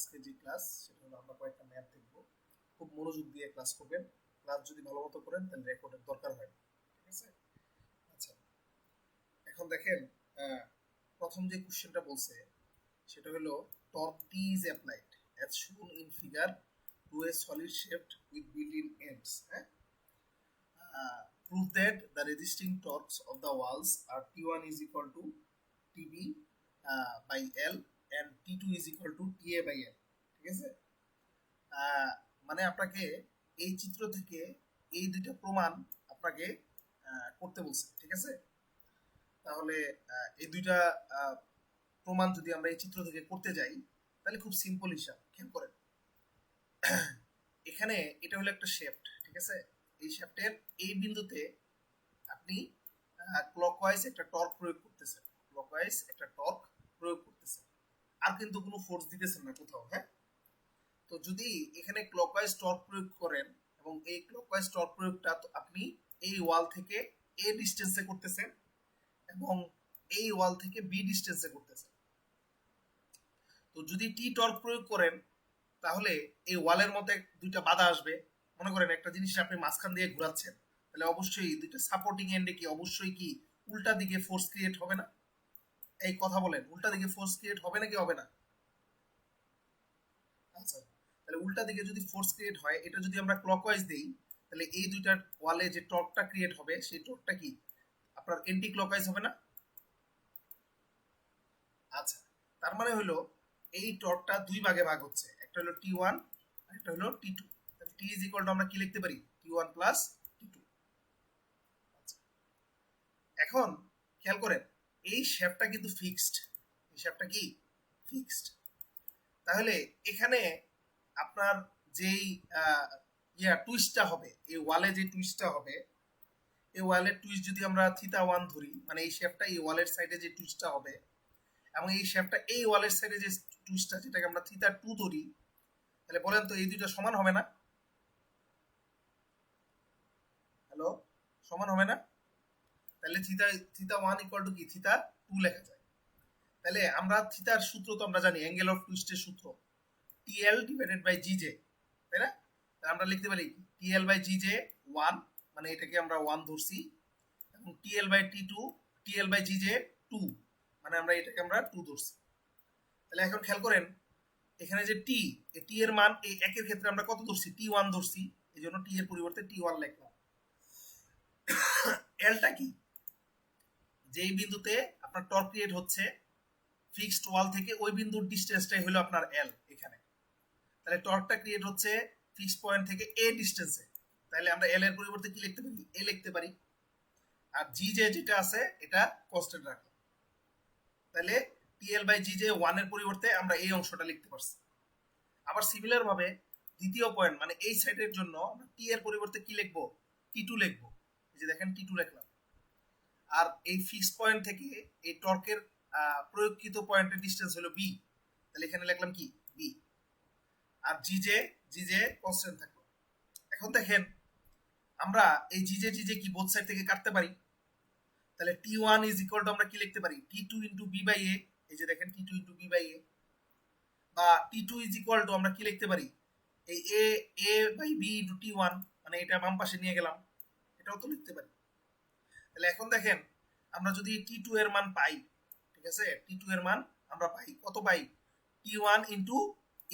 আজকে যে ক্লাস সেটা হলো আমরা কয়েকটা ম্যাথ দেখবো। খুব মনোযোগ দিয়ে ক্লাস করবেন। ক্লাস যদি ভালো মতো করেন তাহলে রেকর্ডের দরকার হয় না। ঠিক আছে? আচ্ছা, এখন দেখেন, আহ, প্রথম যে কোশ্চেনটা বলছে সেটা হলো torque T is applied as shown in figure two a solid shaped with built in ends. হ্যাঁ, prove that the resisting torques of the walls are T1 is equal to TB by L and T2 is equal to TA by L. ঠিক আছে? মানে আপনাকে এই চিত্র থেকে এই দুইটা প্রমাণ আপনাকে করতে বলছে। ঠিক আছে? তাহলে এই দুইটা প্রমাণ যদি আমরা এই চিত্র থেকে করতে যাই তাহলে খুব সিম্পল হিসাব। খেয়াল করেন, এখানে এটা হলো একটা শেফট। ঠিক আছে? এই শেফটের এই বিন্দুতে আপনি ক্লকওয়াইজ একটা টর্ক প্রয়োগ করতেছেন, ক্লকওয়াইজ একটা টর্ক প্রয়োগ করতেছেন, আর কিন্তু কোনো ফোর্স দিতেছেন না কোথাও। হ্যাঁ, তো যদি এখানে ক্লকওয়াইজ টর্ক প্রয়োগ করেন এবং এই ক্লকওয়াইজ টর্ক প্রয়োগটা আপনি এই ওয়াল থেকে এ ডিস্টেন্সে করতেছেন এবং এই ওয়াল থেকে বি ডিস্টেন্সে করতেছেন, তো যদি টি টর্ক প্রয়োগ করেন তাহলে এই ওয়ালের মধ্যে দুইটা বাধা আসবে। মনে করেন একটা জিনিস আপনি মাঝখান দিয়ে ঘোরাচ্ছেন, তাহলে অবশ্যই দুইটা সাপোর্টিং এন্ডে কি অবশ্যই কি উল্টা দিকে ফোর্স ক্রিয়েট হবে না? এই কথা বলেন, উল্টা দিকে ফোর্স ক্রিয়েট হবে নাকি হবে না? আচ্ছা, তাহলে উল্টা দিকে যদি ফোর্স ক্রিয়েট হয়, এটা যদি আমরা ক্লকওয়াইজ দেই তাহলে এই দুইটার ওয়ালে যে টর্কটা ক্রিয়েট হবে সেই টর্কটা কি আপনার এন্টি ক্লকওয়াইজ হবে না? আচ্ছা, তার মানে হলো এই টর্কটা দুই ভাগে ভাগ হচ্ছে, একটা হলো T1 আর একটা হলো T2। তাহলে T ইজ ইকুয়াল টু আমরা কি লিখতে পারি? T1 plus T2। আচ্ছা, এখন খেয়াল করেন এই শেপটা কিন্তু ফিক্সড, এই শেপটা কি ফিক্সড। তাহলে এখানে আপনার যেই টুইস্টটা হবে, এই ওয়ালে যে টুইস্টটা হবে, এই ওয়ালের টুইস্ট যদি আমরা θ1 ধরি, মানে এই শেপটা এই ওয়ালের সাইডে যে টুইস্টটা হবে এবং এই শেপটা এই ওয়ালের সাইডে যে টুইস্টটা যেটাকে আমরা θ2 ধরি, তাহলে বলেন তো এই দুইটা সমান হবে না? হ্যালো, সমান হবে না? তাহলে θ1 ইকুয়াল টু কি θ2 লেখা যায়। তাহলে আমরা থিতার সূত্র তো আমরা জানি, অ্যাঙ্গেল অফ টুইস্টের সূত্র TL ডিভাইডেড বাই GJ, তাই না? তাহলে আমরা লিখতে পারি TL বাই GJ 1, মানে এটাকে আমরা 1 ধরছি, এবং TL by T2 TL by GJ 2, মানে আমরা এটাকে আমরা 2 ধরছি। তাহলে এখন খেয়াল করেন এখানে যে টি, এই টি এর মান এই একের ক্ষেত্রে আমরা কত ধরছি? T1 ধরছি, এই জন্য টি এর পরিবর্তে T1 লিখলাম। এলটা কি? যেই বিন্দুতে আপনার টর্ক ক্রিয়েট হচ্ছে ফিক্সড ওয়াল থেকে ওই বিন্দুর ডিস্টেন্সটাই হলো আপনার এল এখানে। তাহলে টর্কটা ক্রিয়েট হচ্ছে ফিক্সড পয়েন্ট থেকে এ ডিস্টেন্সে, তাহলে আমরা এল এর পরিবর্তে কি লিখতে পারি? এ লিখতে পারি। আর জি জে যেটা আছে এটা কনস্ট্যান্ট রাখলাম, তাহলে টিএল বাই জি জে 1 এর পরিবর্তে আমরা এই অংশটা লিখতে পারছি। আবার সিমিলার ভাবে দ্বিতীয় পয়েন্ট মানে এই সাইডের জন্য আমরা টি এর পরিবর্তে কি লিখবো? T2 লিখবো। এই যে দেখেন T2 লিখলাম। আর এই ফিক্সড পয়েন্ট থেকে এই টর্কের প্রয়োগকৃত পয়েন্টের ডিস্টেন্স হলো বি, তাহলে এখানে লিখলাম কি বি। আর জিজে কনস্ট্যান্ট থাকলো। এখন দেখেন আমরা এই জিজে কি বোথ সাইড থেকে কাটতে পারি, তাহলে T1 ইজ ইকুয়াল টু আমরা কি লিখতে পারি? T2 ইনটু বি বাই এ। এই যে দেখেন T2 ইনটু বি বাই এ, বা T2 ইজ ইকুয়াল টু আমরা কি লিখতে পারি? এই এ বাই বি ইনটু T1, মানে এটা বাম পাশে নিয়ে গেলাম, এটাও তো লিখতে পারি। তাহলে এখন দেখেন আমরা যদি T2 এর মান পাই, ঠিক আছে, T2 এর মান আমরা পাই, কত পাই? T1 into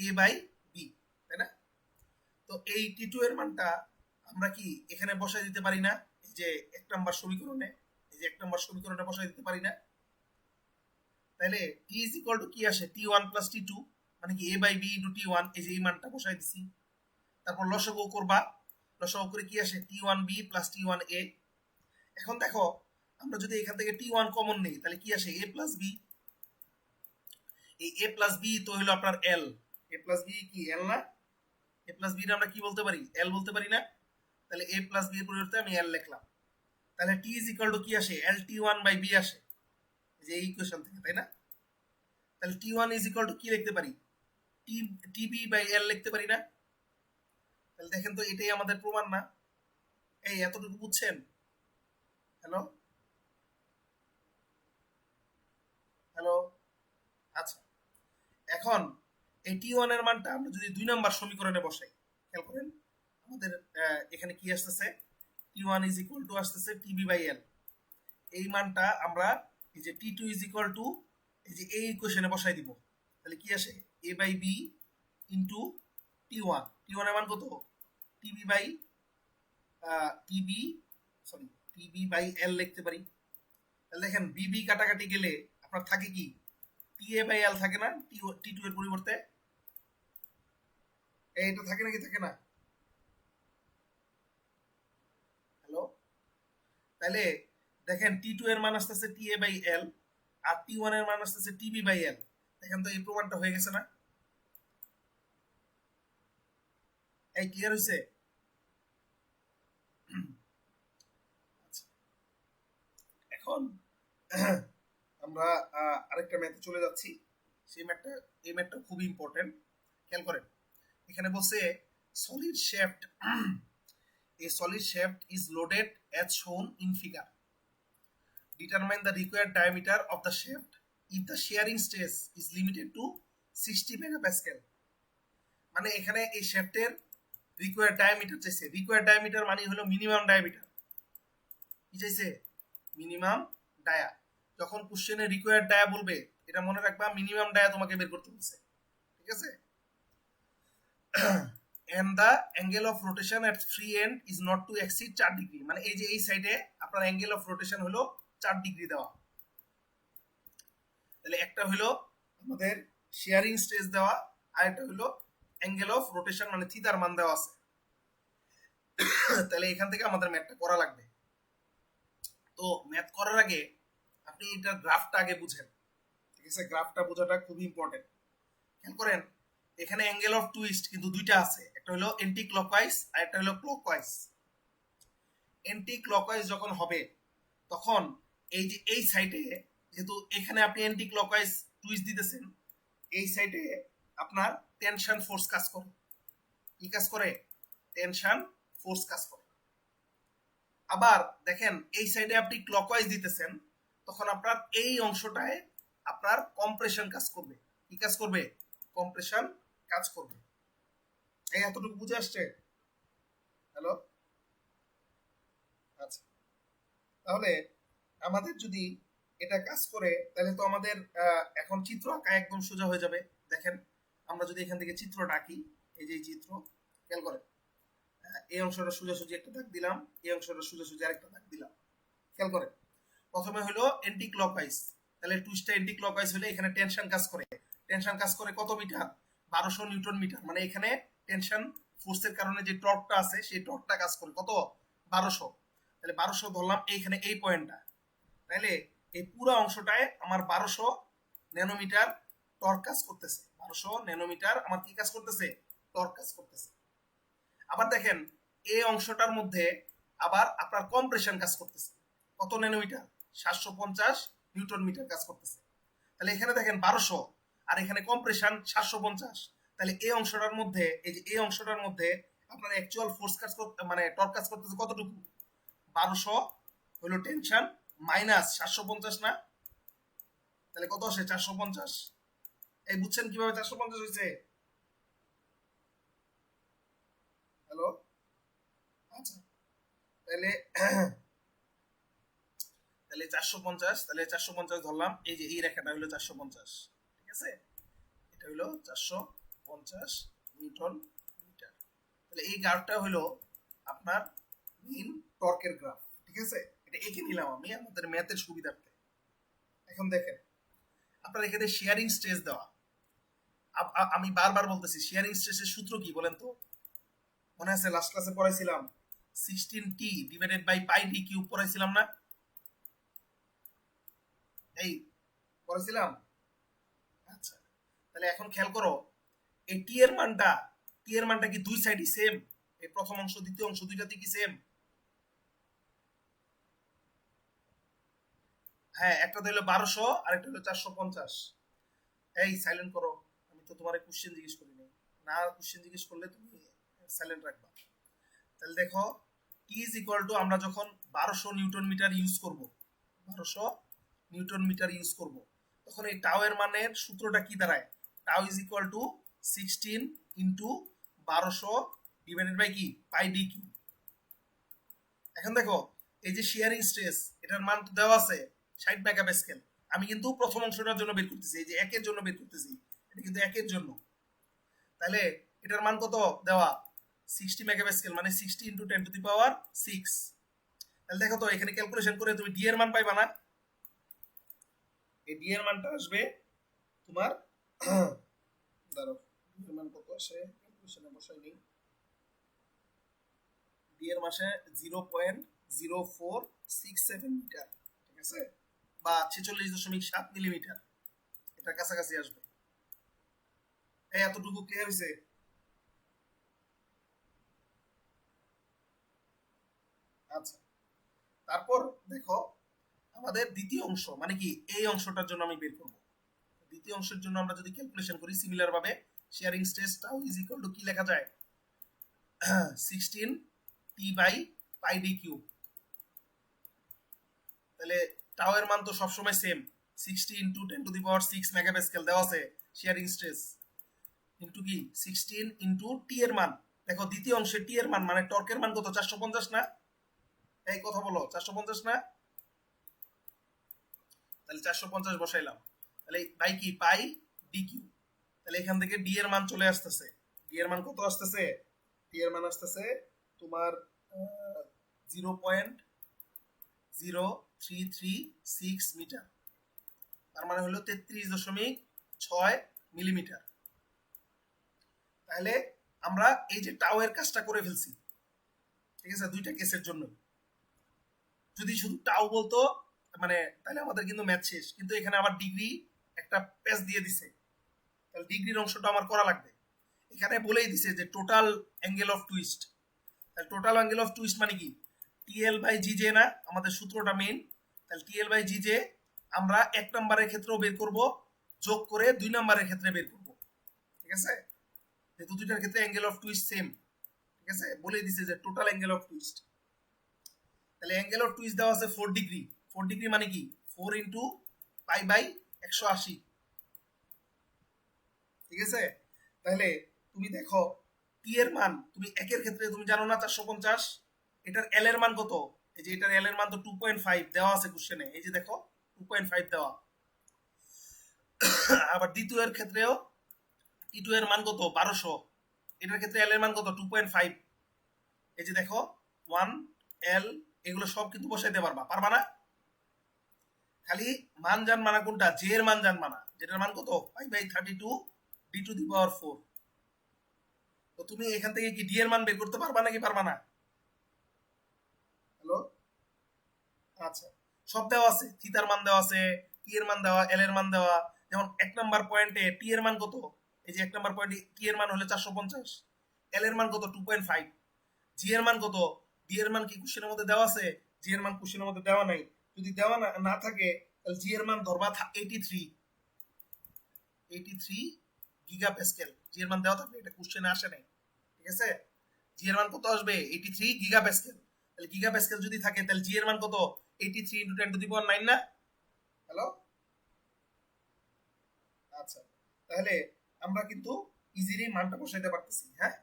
A by B, তাই না? তো এই T2 এর মানটা আমরা কি এখানে বসাই দিতে পারি না? এই যে 1 নম্বর সমীকরণে, এই যে 1 নম্বর সমীকরণে বসাই দিতে পারি না? তাহলে T ইজ ইকুয়াল টু কি আসে? T1 প্লাস T2, মানে কি a by b into T1, এই যে এই মানটা বসাই দিছি। তারপর লসাগু করবা, লসাগু করে কি আসে? T1b plus T1a। এখন দেখো আমরা যদি এখান থেকে T1 কমন নেই তাহলে কি আসে? a plus b। এই a প্লাস b তো হলো আপনার l, a প্লাস b কি l না? a প্লাস b আমরা কি বলতে পারি? l বলতে পারি না? তাহলে a প্লাস b এর পরিবর্তে আমি l লিখলাম। তাহলে t ইজ ইকুয়াল টু কি আসে? lt1 বাই b আসে, যে এই ইকুয়েশন থেকে, তাই না? তাহলে T1 ইজ ইকুয়াল টু কি লিখতে পারি? TB বাই L লিখতে পারি না? তাহলে দেখেন তো এটাই আমাদের প্রমাণ না? এই এতটুকু বুঝছেন? Hello hello. আচ্ছা, এখন এই T1 এর মানটা আমরা যদি 2 নাম্বার সমীকরণে বসাই, খেয়াল করেন আমাদের এখানে কি আসতেছে, T1 ইজ ইকুয়াল টু আসতেছে TB বাই L। এই মানটা আমরা এই যে T2 ইজ ইকুয়াল টু এই যে এই ইকুয়েশনে বসাই দিব, তাহলে কি আসে A by B into T1। T1 এর মান কত, TB by TB sorry TB by L লিখতে পারি। তাহলে দেখেন BB কাটাকাটি গেলে আপনার থাকে কি, TA বাই L থাকে না T2 এর পরিবর্তে, এইটা থাকে নাকি থাকে না? হ্যালো, তাহলে দেখেন T2 এর মান আসতেছে TA by L R T1 এর মান আসতেছে TB বাই L। দেখেন তো এই প্রমাণটা হয়ে গেছে না? এই ক্লিয়ার হয়েছে? আচ্ছা, এখন আমরা আরেকটা ম্যাথে চলে যাচ্ছি। সেই ম্যাথটা, এই ম্যাথটা খুবই ইম্পর্টেন্ট, খেয়াল করেন। এখানে বলছে solid shift a solid shaft is loaded as shown in figure. Determine the required diameter of the shaft if the shearing stress is limited to 60 megapascal. মানে এখানে এই শ্যাফটের রিকোয়ার্ড ডায়ামিটার চাইছে। রিকোয়ার্ড ডায়ামিটার মানে হলো মিনিমাম ডায়ামিটার। কি চাইছে? Minimum dia. যখন কোশ্চেনে রিকোয়ার্ড ডায়া বলবে, এটা মনে রাখবা মিনিমাম ডায়া তোমাকে বের করতে বলছে, ঠিক আছে? and the angle of rotation at free end is not to exceed 4 degree. মানে এই যে এই সাইডে আপনার অ্যাঙ্গেল অফ রোটেশন হলো 4 ডিগ্রি দেওয়া। তাহলে একটা হলো আমাদের শেয়ারিং স্ট্রেস দেওয়া, আর একটা হলো অ্যাঙ্গেল অফ রোটেশন মানে থিটার মান দেওয়া আছে। তাহলে এখান থেকে আমাদের ম্যাথটা করা লাগবে। তো ম্যাথ করার আগে আপনি এটার গ্রাফটা আগে বুঝেন, ঠিক আছে? গ্রাফটা বোঝাটা খুবই ইম্পর্টেন্ট। খেয়াল করেন এখানে অ্যাঙ্গেল অফ টুইস্ট কিন্তু দুইটা আছে, একটা হলো এন্টি ক্লকওয়াইজ আর একটা হলো ক্লকওয়াইজ। এন্টি ক্লকওয়াইজ যখন হবে তখন এই যে এই সাইডে, যেহেতু এখানে আপনি এন্টি ক্লকওয়াইজ টুইস্ট দিতেছেন, এই সাইডে আপনার টেনশন ফোর্স কাজ করে। কি কাজ করে? টেনশন ফোর্স কাজ করে। আবার দেখেন এই সাইডে আপনি ক্লকওয়াইজ দিতেছেন, তখন আপনার এই অংশটায় আপনার কম্প্রেশন কাজ করবে। কি কাজ করবে? কম্প্রেশন কাজ করবে। এই এতটুকু বুঝে আসছে? হ্যালো, আচ্ছা, তাহলে আমাদের যদি এটা কাজ করে তাহলে তো আমাদের এখন চিত্র আঁকা একদম সোজা হয়ে যাবে। দেখেন আমরা যদি এখান থেকে চিত্রটা আঁকি, এই যে চিত্র, খেয়াল করেন এই অংশটা সোজাসুজি একটা দাগ দিলাম, এই অংশটা সোজাসুজি আরেকটা দাগ দিলাম। খেয়াল করেন প্রথমে হলো এন্টি ক্লকওয়াইজ, তাহলে টুইস্টটা এন্টি ক্লকওয়াইজ হলে এখানে টেনশন কাজ করে। টেনশন কাজ করে কত মিটার? 1200 Newton metre. মানে এখানে টেনশন ফোর্সের কারণে যে টর্কটা আছে সেই টর্কটা কাজ করে কত? 1200। তাহলে 1200 ধরলাম এইখানে এই পয়েন্টটা, তাহলে এই পুরো অংশটায় আমার 1200 ন্যানোমিটার টর্ক কাজ করতেছে। 1200 ন্যানোমিটার আমার কি কাজ করতেছে? টর্ক কাজ করতেছে। আবার দেখেন এই অংশটার মধ্যে আবার আপনার কম্প্রেশন কাজ করতেছে কত ন্যানোমিটার? 750 নিউটন মিটার কাজ করতেছে। তাহলে এখানে দেখেন 1200 আর এখানে কম্প্রেশন 750, তাহলে এই অংশটার মধ্যে, এই যে এই অংশটার মধ্যে আপনার অ্যাকচুয়াল ফোর্স কাজ করতে মানে টর্ক কাজ করতেছে কতটুকু? 1200 হলো টেনশন মাইনাস 750 না, তাহলে কত আসে? 450। এই বুঝছেন কিভাবে 450 হয়েছে? হ্যালো, আচ্ছা, তাহলে তাহলে 450, তাহলে 450 ধরলাম, এই যে এই রেখাটা হলো 450, ঠিক আছে? এটা হলো 450 নিউটন মিটার। তাহলে এই গ্রাফটা হলো আপনার মিন টর্কের গ্রাফ, ঠিক আছে? এটা এঁকে নিলাম আমি আমাদের ম্যাথের সুবিধার্থে। এখন দেখেন আপনার এখানে শেয়ারিং স্ট্রেস দেওয়া, আমি বারবার বলতেছি শেয়ারিং স্ট্রেসের সূত্র কি বলেন তো? মনে আছে লাস্ট ক্লাসে পড়াইছিলাম 16t divided by pi d cube পড়াইছিলাম না? এই পড়াইছিলাম। আচ্ছা, তাহলে এখন খেয়াল করো এই টি এর মানটা কি দুই সাইডই সেম? এই প্রথম অংশ দ্বিতীয় অংশ দুইটাতে কি সেম? হ্যাঁ, একটা হলো 1200 আর একটা হলো 450। এই সাইলেন্ট করো, আমি তো তোমার কোশ্চেন জিজ্ঞেস করিনি। না, কোশ্চেন জিজ্ঞেস করলে তুমি সাইলেন্ট রাখবা। তাহলে দেখো টি ইজ ইকুয়াল টু, আমরা যখন 1200 নিউটন মিটার ইউজ করব, 1200 নিউটন মিটার ইউজ করব, তখন এই টাও এর মানের সূত্রটা কি দাঁড়ায়? Tau is equal to 16 into 1200 divided by কি পাই ডি কিউ। এখন দেখো এই যে শেয়ারিং স্ট্রেস এটার মান তো দেওয়া আছে 60 মেগাপ্যাসকেল। আমি কিন্তু প্রথম অংশটার জন্য বের করতেছি, এই যে একের জন্য বের করতেছি, এটা কিন্তু একের জন্য। তাহলে এটার মান কত দেওয়া 60 মেগাপ্যাসকেল, মানে 60 ইন্টু 10 টু দি পাওয়ার 6। তাহলে দেখো তো এখানে ক্যালকুলেশন করে তুমি ডি এর মান পাইবা না? এই ডি এর মানটা আসবে তোমার ধরো ডি এর মান কত আসে ক্যালকুলেশনে বসাই নেই। ডি এর মাসে 0.0467 মিটার, ঠিক আছে, বা 46.7 মিলিমিটার, এটার কাছাকাছি আসবে। এই এতটুকু ক্লিয়ার হয়েছে? আচ্ছা, তারপর দেখো আমাদের দ্বিতীয় অংশ, মানে কি এই অংশটার জন্য আমি বের করব। দ্বিতীয় অংশের জন্য আমরা যদি ক্যালকুলেশন করি সিমিলার ভাবে, sharing stress tau is equal to কি লেখা যায় 16 টি বাই পাই ডি কিউব। তাহলে টাও এর মান তো সবসময় same, 60 into 10 two the power 6 megapascal দেওয়া আছে শেয়ারিং স্ট্রেস, ইন্টু কি 16 ইন্টু টি এর মান। দেখো দ্বিতীয় অংশে টি এর মান মানে টর্কের মান কত 450 না? এই কথা বলো 450 না? তাহলে 450 বসাইলাম, তাহলে বাই কি পাই ডি কিউ। তাহলে এখান থেকে ডি এর মান চলে আসতেছে। ডি এর মান কত আসতেছে? ডি এর মান আসতেছে তোমার 0.0336 মিটার, তার মানে হলো 33.6 মিলিমিটার। তাহলে আমরা এই যে টাও এর কাজটা করে ফেলছি, ঠিক আছে, দুইটা কেসের জন্য। যদি শুধু টাও বলতো মানে তাহলে আমাদের কিন্তু ম্যাথ শেষ, কিন্তু এখানে আবার ডিগ্রি একটা পেজ দিয়ে দিছে, তাহলে ডিগ্রির অংশটা আমার করা লাগবে। এখানে বলেই দিছে যে টোটাল অ্যাঙ্গেল অফ টুইস্ট। তাহলে টোটাল অ্যাঙ্গেল অফ টুইস্ট মানে কি টিএল বাই জিজে না, আমাদের সূত্রটা মেইন। তাহলে টিএল বাই জিজে আমরা 1 নম্বরের ক্ষেত্রেও বের করব, যোগ করে 2 নম্বরের ক্ষেত্রে বের করব, ঠিক আছে, যেহেতু দুইটার ক্ষেত্রে অ্যাঙ্গেল অফ টুইস্ট সেম, ঠিক আছে, বলেই দিছে যে টোটাল অ্যাঙ্গেল অফ টুইস্ট। তাহলে অ্যাঙ্গেল অফ টুইস্ট দেওয়া আছে 4 ডিগ্রি। 4 ডিগ্রি মানে কি 4 ইন্টু পাই বাই 180, ঠিক আছে। তাহলে তুমি দেখো টি এর মান তুমি একের ক্ষেত্রে তুমি জানো না 450, এটার এল এর মান কত? এই যে এটার এল এর মান তো 2.5 দেওয়া আছে কোশ্চেনে, এই যে দেখো 2.5 দেওয়া। আবার দ্বিতীয় এর ক্ষেত্রেও টি টু এর মান কত 1200, এটার ক্ষেত্রে এল এর মান কত 2.5, এই যে দেখো 1 এল, এগুলো সব কিন্তু বসাইতে পারবা, পারবা না? খালি মান জান মানা কোনটা, জে এর মান জান মানা, যেটার মান কত pi by 32 d to the power 4। তো তুমি এখান থেকে কি ডি এর মান বের করতে পারবা নাকি পারবা না? হ্যালো, আচ্ছা, সব দেওয়া আছে, থিতার মান দেওয়া আছে, টি এর মান দেওয়া, এল এর মান দেওয়া। যেমন 1 নাম্বার পয়েন্টে টি এর মান কত, এই যে 1 নাম্বার পয়েন্টে টি এর মান হলো 450, এল এর মান কত 2.5, জি এর মান কত, ডি এর মান কি কোশ্চেনের মধ্যে দেওয়া আছে? জি এর মান কোশ্চেনের মধ্যে দেওয়া নাই। যদি দেওয়া না থাকে তাহলে জি এর মান ধরবা 83 গিগা প্যাসকেল। জি এর মান দেওয়া থাকবে, এটা কোশ্চেনে আসে নাই, ঠিক আছে। জি এর মান কত আসবে 83 গিগা প্যাসকেল। তাহলে গিগা প্যাসকেল যদি থাকে তাহলে জি এর মান কত 83 ইনটু 10 টু দি পাওয়ার 9 না? হ্যালো, আচ্ছা, তাহলে আমরা কিন্তু ইজিলি মানটা বসাইতে পারতেছি, হ্যাঁ।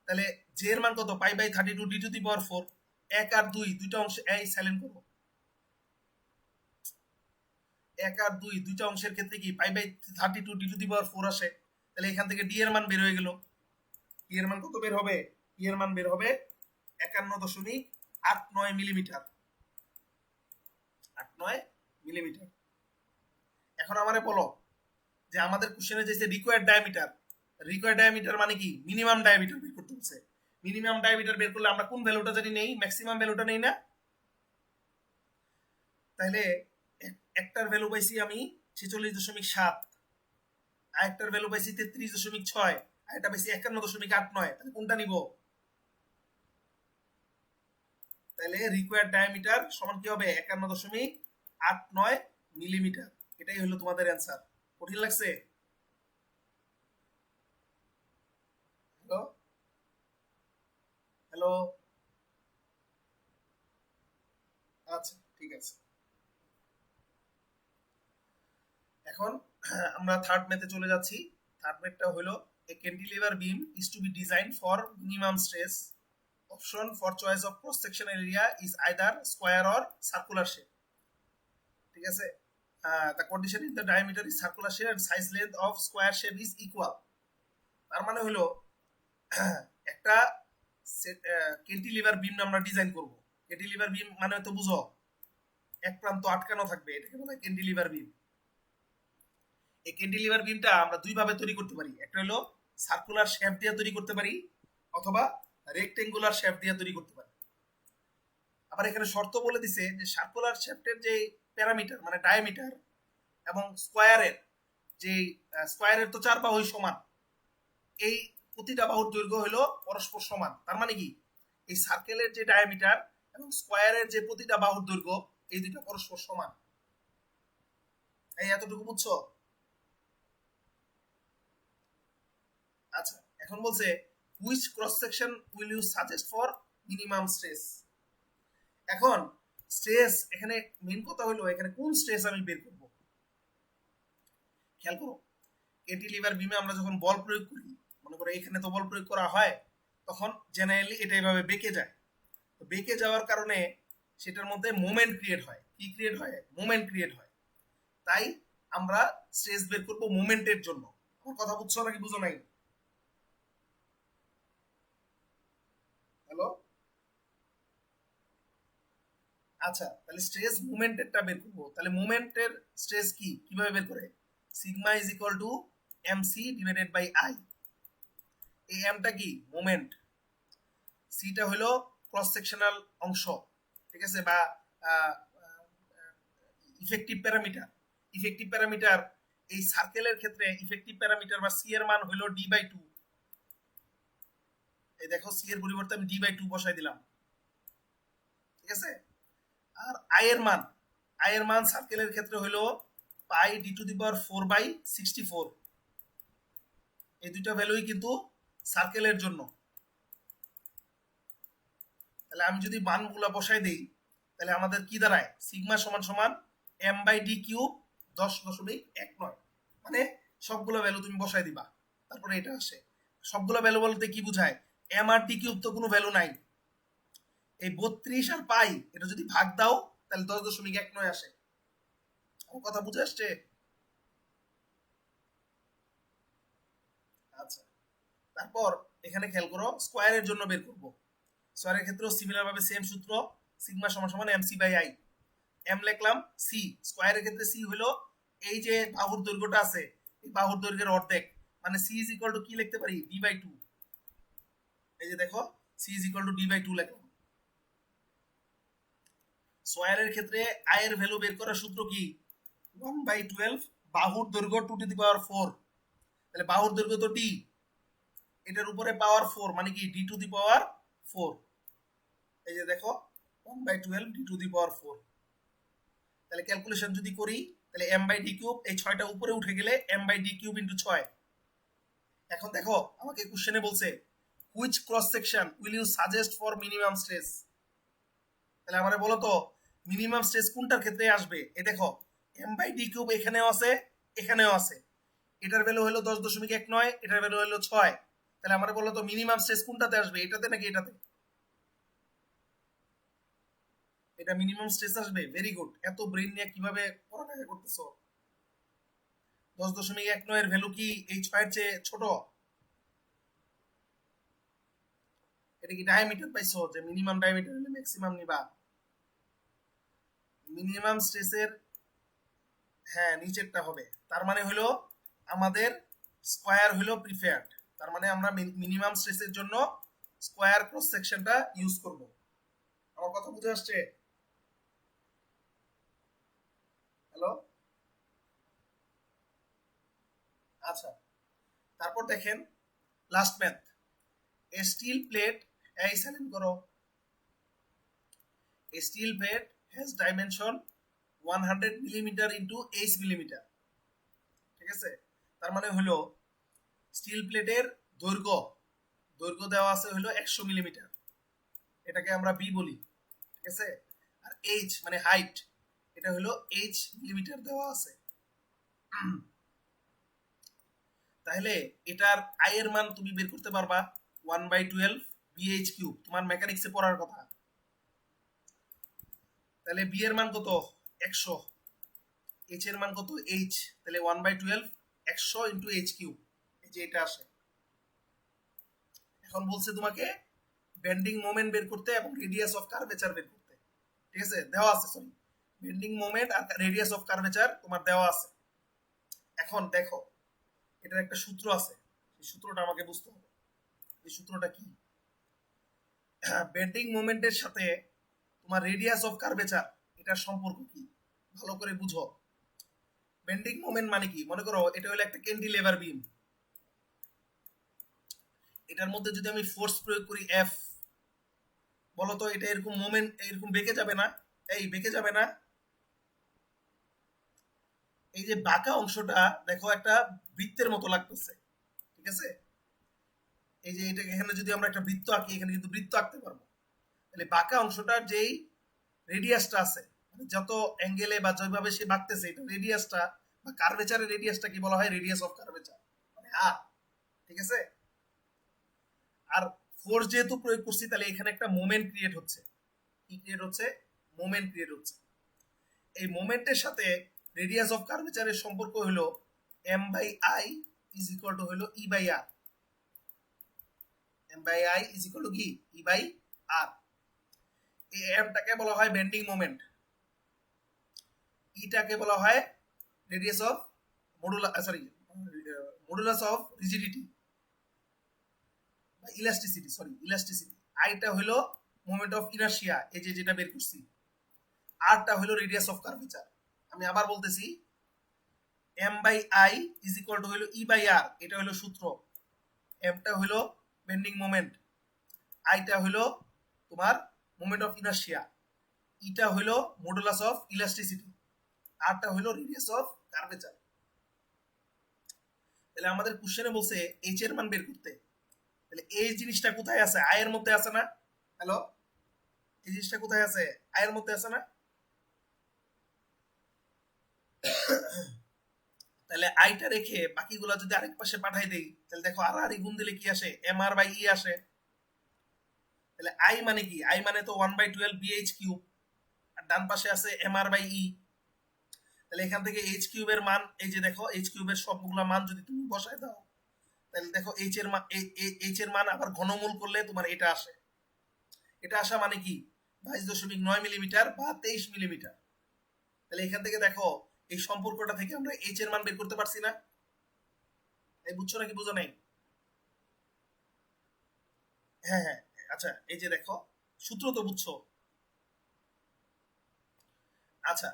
তাহলে জে এর মান কত pi by 32 d to the power 4। 1 আর 2 দুইটা অংশে এই সাইলেন্ট করব, 1 আর 2 দুইটা অংশের ক্ষেত্রে কি pi by 32 d to the power 4 আসে। তাহলে এখান থেকে ডি এর মান বের হয়ে গেল। ডি এর মান কত বের হবে? ডি এর মান বের হবে 51.89 মিলিমিটার, 89 মিলিমিটার। এখন আমারে বলো যে আমাদের কোশ্চেনে যে রিকোয়ার্ড ডায়ামিটার, রিকোয়ার্ড ডায়ামিটার মানে কি মিনিমাম ডায়ামিটার বের করতে হচ্ছে। মিনিমাম ডায়ামিটার বের করলে আমরা কোন ভ্যালুটা জানি নেই, ম্যাক্সিমাম ভ্যালুটা নেই না? তাহলে একটার ভ্যালু পাইছি আমি 46.7, আরেকটার ভ্যালু পাইছি 33.6, আরেকটা পাইছি 51.89, তাহলে কোনটা নিব? তাহলে রিকোয়ার্ড ডায়ামিটার সমান কি হবে 51.89 মিলিমিটার। এটাই হলো তোমাদের অ্যান্সার। কঠিন লাগছে? হ্যালো, হ্যালো, আচ্ছা, ঠিক আছে। এখন আমরা থার্ড ম্যাথে চলে যাচ্ছি। থার্ড ম্যাথটা হলো A cantilever beam is to be designed for minimum stress. Option for choice of cross section area is either square or circular shape. ঠিক আছে, the condition is the diameter is circular shape and size length of square shape is equal. তার মানে হলো একটা cantilever বিম আমরা design করব। Cantilever বিম মানে তো বুঝো এক প্রান্ত আটকানো থাকবে, এটাকে বলা হয় ক্যান্টিলিভার বিম। এই ক্যান্টিলিভার বিমটা আমরা দুই ভাবে তৈরি করতে পারি, একটা হলো সার্কুলার শেপ দিয়ে তৈরি করতে পারি অথবা রেক্টেঙ্গুলার শেপ দিয়ে তৈরি করতে পারি। আবার এখানে শর্ত বলে দিছে যে সার্কুলার শেপের যে প্যারামিটার মানে ডায়ামিটার এবং স্কোয়ারের তো চার বাহুই সমান, এই প্রতিটা বাহুর দৈর্ঘ্য হলো পরস্পর সমান। তার মানে কি এই সার্কেলের যে ডায়ামিটার এবং স্কোয়ারের যে প্রতিটা বাহুর দৈর্ঘ্য এই দুটো পরস্পর সমান। এই এতটুকু বুঝছো? আচ্ছা, এখন বলছে which cross section will you suggest for minimum stress. এখন স্ট্রেস এখানে মেইন কথা হলো এখানে কোন স্ট্রেস আমি বের করব। খেয়াল করো, ক্যান্টিলিভার বিমে আমরা যখন বল প্রয়োগ করি, মনে করো এখানে তো বল প্রয়োগ করা হয়, তখন জেনারেলি এটা এইভাবে বেঁকে যায়। তো বেঁকে যাওয়ার কারণে সেটার মধ্যে মোমেন্ট ক্রিয়েট হয়। কি ক্রিয়েট হয়? মোমেন্ট ক্রিয়েট হয়। তাই আমরা স্ট্রেস বের করব মোমেন্টের জন্য। আমার কথা বুঝছো নাকি বুঝো নাই? হ্যালো, আচ্ছা, তাহলে স্ট্রেস মোমেন্টেরটা বের করবো। তাহলে মোমেন্টের স্ট্রেস কি, কিভাবে বের করে? Sigma is equal to MC divided by I. এই এমটা কি? মোমেন্ট। সিটা হলো ক্রস সেকশনাল অংশ, ঠিক আছে, বা ইফেক্টিভ প্যারামিটার। ইফেক্টিভ প্যারামিটার এই সার্কেলের ক্ষেত্রে ইফেক্টিভ প্যারামিটার বা সি এর মান হলো ডি বাই টু। এই দেখো সি এর পরিবর্তে আমি ডি বাই টু বসাই দিলাম, ঠিক আছে। আর আই এর মান সার্কেলের ক্ষেত্রে হলো পাই ডি টু দি পাওয়ার 4/64। এই দুইটা ভ্যালুই কিন্তু সার্কেলের জন্য। তাহলে আমি যদি মানগুলো বসাই দেই তাহলে আমাদের কি দাঁড়ায়? সিগমা সমান সমান এম বাই ডি কিউব 10.19। মানে সবগুলো ভ্যালু তুমি বসাই দিবা, তারপরে এটা আসে। সবগুলো ভ্যালু বলতে কি বুঝায়? এম আর ডি কিউব তো কোনো ভ্যালু নাই। এই 32 আর পাই এটা যদি ভাগ দাও তাহলে 10.19 আসে। আমার কথা বুঝে আসছে? আচ্ছা, তারপর এখানে খেয়াল করো স্কোয়ারের জন্য বের করব। স্কোয়ারের ক্ষেত্রেও সিমিলার ভাবে সেম সূত্র, সিগমা সমান সমান এমসি বাই আই। এম লিখলাম, সি স্কোয়ারের ক্ষেত্রে সি হলো এই যে বাহুর দৈর্ঘ্যটা আছে এই বাহুর দৈর্ঘ্যের অর্ধেক, মানে সি ইজ ইকুয়াল টু কি লিখতে পারি? D by two. এই যে দেখো C is equal to D by two লিখলাম। স্কোয়ারের ক্ষেত্রে আই এর ভ্যালু বের করার সূত্র কি? 1/12 বাহুর দৈর্ঘ্য 2 টু দি পাওয়ার 4। তাহলে বাহুর দৈর্ঘ্য তো ডি, এটার উপরে পাওয়ার 4 মানে কি ডি টু দি পাওয়ার 4। এই যে দেখো 1/12 ডি টু দি পাওয়ার 4। তাহলে ক্যালকুলেশন যদি করি তাহলে এম বাই ডি কিউব, এই 6টা উপরে উঠে গেলে M by D cube into 6। এখন দেখো আমাকে কোশ্চেনে বলছে which cross section will you suggest for minimum stress. তাহলে আমারে বলো তো মিনিমাম স্ট্রেস কোনটার ক্ষেত্রে আসবে? এই দেখো এম বাই ডি কিউব এখানেও আছে এখানেও আছে, এটার ভ্যালু হলো 10.19, এটার ভ্যালু হলো 6। তাহলে আমারে বলো তো মিনিমাম স্ট্রেস কোনটাতে আসবে, এটাতে নাকি এটাতে? এটা মিনিমাম স্ট্রেস আসবে। ভেরি গুড, এত ব্রেন নিয়ে কিভাবে পড়ালেখা করতেছো। 10.19 এর ভ্যালু কি এই 6 এর চেয়ে ছোট? এটা কি ডায়ামিটার পাইছো যে মিনিমাম ডায়ামিটার হলে ম্যাক্সিমাম নিবা? মিনিমাম স্ট্রেসের হ্যাঁ নিচেরটা হবে। তার মানে হলো আমাদের স্কোয়ার হলো প্রিফার্ড। তার মানে আমরা মিনিমাম স্ট্রেসের জন্য স্কোয়ার ক্রস সেকশনটা ইউজ করব। আমার কথা বুঝে আসছে? হ্যালো, আচ্ছা, তারপর দেখেন লাস্ট ম্যাথ। এ স্টিল প্লেট, এই সাইলেন্ট করো। A steel plate has dimension 100 millimetre into 8 millimetre, ঠিক আছে। তার মানে হলো স্টিল প্লেটের দৈর্ঘ্য দৈর্ঘ্য দেওয়া আছে হলো 100 মিলিমিটার, এটাকে আমরা বি বলি, ঠিক আছে। আর এইচ মানে হাইট, এটা হলো এইচ মিলিমিটার দেওয়া আছে। তাহলে এটার আই এর মান তুমি বের করতে পারবা 1/12 বিএইচ কিউব, তোমার মেকানিক্সে পড়ার কথা। তাহলে বি এর মান কত 100, এইচ এর মান কত এইচ, তাহলে 1/12 100 ইন্টু এইচ কিউব, এই যে এটা আসে। এখন বলছে তোমাকে বেন্ডিং মোমেন্ট বের করতে এবং রেডিয়াস অফ কার্ভেচার বের করতে, ঠিক আছে, দেওয়া আছে, সরি, বেন্ডিং মোমেন্ট আর রেডিয়াস অফ কার্ভেচার তোমার দেওয়া আছে। এখন দেখো এটার একটা সূত্র আছে, এই সূত্রটা আমাকে বুঝতে হবে। এই সূত্রটা কি? বেন্ডিং মোমেন্টের সাথে তোমার রেডিয়াস অফ কার্ভেচার এটার সম্পর্ক কি ভালো করে বুঝো। বেন্ডিং মোমেন্ট মানে কি? মনে করো এটা হলো একটা ক্যান্টিলেভার বিম, এটার মধ্যে যদি আমি ফোর্স প্রয়োগ করি এফ, বলো তো এটা এরকম মোমেন্ট এরকম বেঁকে যাবে না? এই বেঁকে যাবে না? এই যে বাঁকা অংশটা দেখো একটা বৃত্তের মতো লাগতেছে, ঠিক আছে? এই যে এটা এখানে যদি আমরা একটা বৃত্ত আঁকি, এখানে কিন্তু বৃত্ত আঁকতে পারবো। তাহলে বাঁকা অংশটার যেই রেডিয়াসটা আছে, মানে যত অ্যাঙ্গেলে বা যেভাবে সে বাঁকতেছে, এটা রেডিয়াসটা বা কার্ভেচারের রেডিয়াসটা কি বলা হয়? রেডিয়াস অফ কার্ভেচার, মানে আর, ঠিক আছে? আর ফোর্স যেহেতু প্রয়োগ করছি, তাহলে এখানে একটা মোমেন্ট ক্রিয়েট হচ্ছে। কি ক্রিয়েট হচ্ছে? মোমেন্ট ক্রিয়েট হচ্ছে। এই মোমেন্টের সাথে রেডিয়াস অফ কার্ভেচারের সম্পর্ক হলো M by I is equal to হলো E by R. M by I is equal to কি? E by R. এই এমটাকে বলা হয় বেন্ডিং মোমেন্ট, ইটাকে বলা হয় radius of modulus of rigidity বা ইলাস্টিসিটি, সরি ইলাস্টিসিটি। আইটা হলো মোমেন্ট অফ ইনার্শিয়া, এই যে যেটা বের করছি। আরটা হলো রেডিয়াস অফ কার্ভেচার। আমি আবার বলতেছি, M by I is equal to হলো ই বাই আর, এটা হলো সূত্র। এমটা হলো বেন্ডিং মোমেন্ট, আইটা হলো তোমার মোমেন্ট অফ ইনার্শিয়া, ইটা হলো মডুলাস অফ ইলাস্টিসিটি, আরটা হলো রেডিয়াস অফ কার্ভেচার। তাহলে আমাদের কোশ্চেনে বলছে এইচ এর মান বের করতে। তাহলে এই জিনিসটা কোথায় আছে? আই এর মধ্যে আছে না? হ্যালো, এই জিনিসটা কোথায় আছে? আই এর মধ্যে আছে না? তাহলে আইটা রেখে বাকিগুলো যদি আরেক পাশে পাঠাই দেই, তাহলে দেখো আর আর গুণ দিলে কি আসে? এম আর বাই ই আসে। তাহলে আই মানে কি? আই মানে তো 1/12 বিএইচ কিউব, আর ডান পাশে আছে এম আর বাই ই। তাহলে এখান থেকে এইচ কিউবের মান, এই যে দেখো এইচ কিউবের সবগুলো মান যদি তুমি বসায় দাও, তাহলে দেখো এইচ এর মান, এইচ এর মান আবার ঘনমূল করলে তোমার এটা আসে। এটা আসা মানে কি? 22.9 মিলিমিটার বা 23 মিলিমিটার। তাহলে এখান থেকে দেখো এই সম্পর্কটা থেকে আমরা এইচ এর মান বের করতে পারছি না? এই বুঝছো নাকি বুঝো নাই? হ্যাঁ হ্যাঁ, আচ্ছা এই যে দেখো সূত্র তো বুঝছো। আচ্ছা,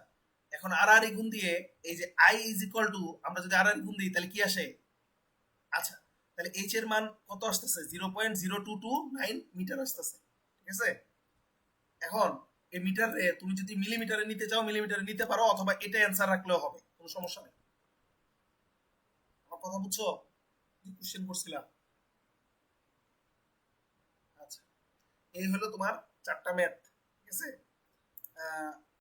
এখন আর আর গুণ দিয়ে এই যে আই ইজ ইকুয়াল টু, আমরা যদি আর আর গুণ দিই তাহলে কি আসে? আচ্ছা, তাহলে এইচ এর মান কত আসতেছে? 0.0229 মিটার আসতেছে, ঠিক আছে? এখন এই মিটারে তুমি যদি মিলিমিটারে নিতে চাও মিলিমিটারে নিতে পারো, অথবা এটা অ্যান্সার রাখলেও হবে, কোনো সমস্যা নেই। আমার কথা বুঝছো? কোশ্চেন করছিলাম। আচ্ছা, এই হলো তোমার চারটা ম্যাথ, ঠিক আছে?